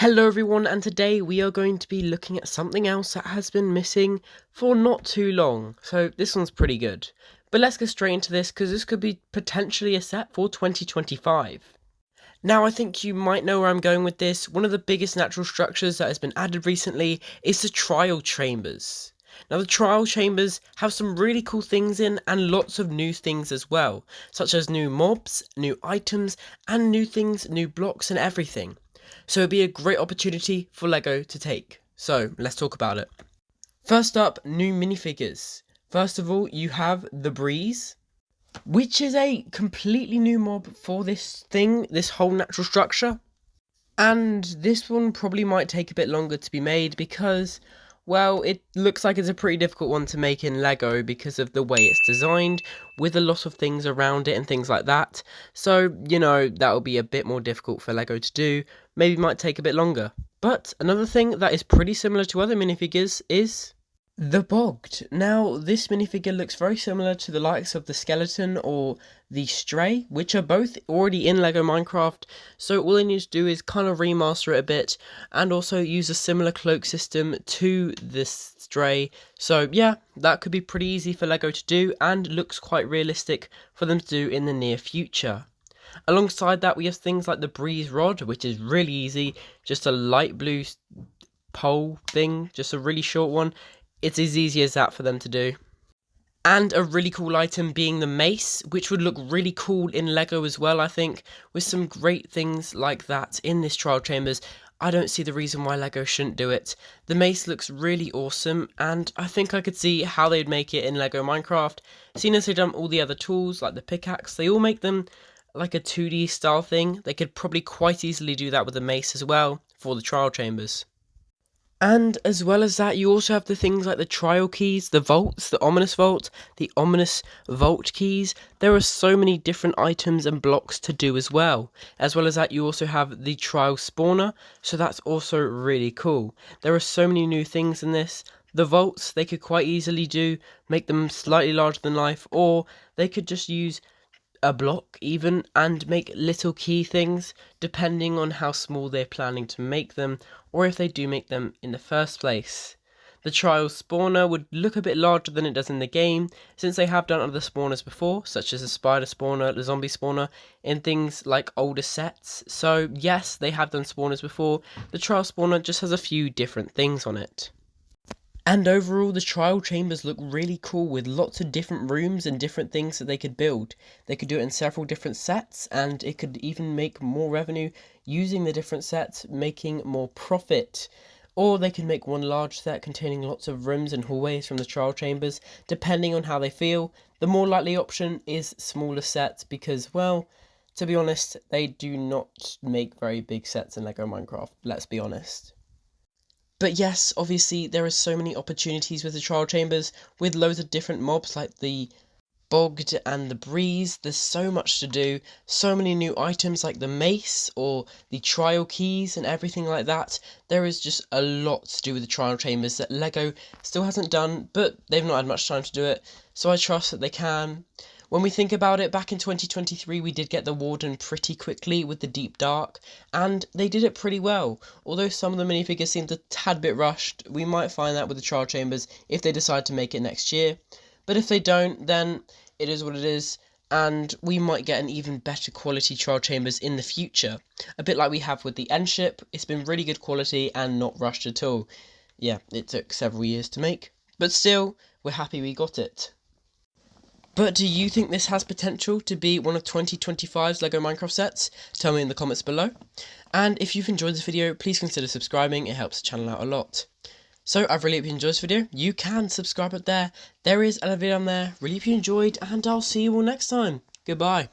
Hello everyone, and today we are going to be looking at something else that has been missing for not too long. So this one's pretty good. But let's get straight into this because this could be potentially a set for 2025. Now I think you might know where I'm going with this. One of the biggest natural structures that has been added recently is the trial chambers. Now the trial chambers have some really cool things in and lots of new things as well, such as new mobs, new items, and new things, new blocks and everything. So it'd be a great opportunity for LEGO to take. So let's talk about it. First up, new minifigures. First of all, you have the Breeze, which is a completely new mob for this thing, this whole natural structure. And this one probably might take a bit longer to be made because, well, it looks like it's a pretty difficult one to make in LEGO because of the way it's designed, with a lot of things around it and things like that. So, that'll be a bit more difficult for LEGO to do, maybe might take a bit longer. But another thing that is pretty similar to other minifigures is the Bogged. Now, this minifigure looks very similar to the likes of the Skeleton or the Stray, which are both already in LEGO Minecraft, so all they need to do is kind of remaster it a bit, and also use a similar cloak system to this Stray. So yeah, that could be pretty easy for LEGO to do, and looks quite realistic for them to do in the near future. Alongside that, we have things like the Breeze Rod, which is really easy, just a light blue pole thing, just a really short one. It's as easy as that for them to do. And a really cool item being the mace, which would look really cool in LEGO as well, I think, with some great things like that in this Trial Chambers. I don't see the reason why LEGO shouldn't do it. The mace looks really awesome, and I think I could see how they'd make it in LEGO Minecraft. Seeing as they've done all the other tools, like the pickaxe, they all make them like a 2D style thing. They could probably quite easily do that with the mace as well for the Trial Chambers. And as well as that, you also have the things like the trial keys, the vaults, the ominous vault, the ominous vault keys. There are so many different items and blocks to do as well. As well as that, you also have the trial spawner, so that's also really cool. There are so many new things in this. The vaults, they could quite easily make them slightly larger than life, or they could just use a block even and make little key things depending on how small they're planning to make them, or if they do make them in the first place. The trial spawner would look a bit larger than it does in the game, since they have done other spawners before, such as the spider spawner, the zombie spawner, in things like older sets. So yes, they have done spawners before. The trial spawner just has a few different things on it. And overall, the trial chambers look really cool with lots of different rooms and different things that they could build. They could do it in several different sets, and it could even make more revenue using the different sets, making more profit. Or they could make one large set containing lots of rooms and hallways from the trial chambers, depending on how they feel. The more likely option is smaller sets because, well, to be honest, they do not make very big sets in LEGO Minecraft, let's be honest. But yes, obviously there are so many opportunities with the trial chambers, with loads of different mobs like the Bogged and the Breeze. There's so much to do, so many new items like the mace or the trial keys and everything like that. There is just a lot to do with the trial chambers that LEGO still hasn't done, but they've not had much time to do it, so I trust that they can. When we think about it, back in 2023 we did get the Warden pretty quickly with the Deep Dark, and they did it pretty well. Although some of the minifigures seemed a tad bit rushed, we might find that with the trial chambers if they decide to make it next year. But if they don't, then it is what it is, and we might get an even better quality trial chambers in the future. A bit like we have with the End Ship. It's been really good quality and not rushed at all. Yeah, it took several years to make, but still, we're happy we got it. But do you think this has potential to be one of 2025's LEGO Minecraft sets? Tell me in the comments below. And if you've enjoyed this video, please consider subscribing, it helps the channel out a lot. So I really hope you enjoyed this video. You can subscribe up there. There is a video on there. Really hope you enjoyed, and I'll see you all next time. Goodbye.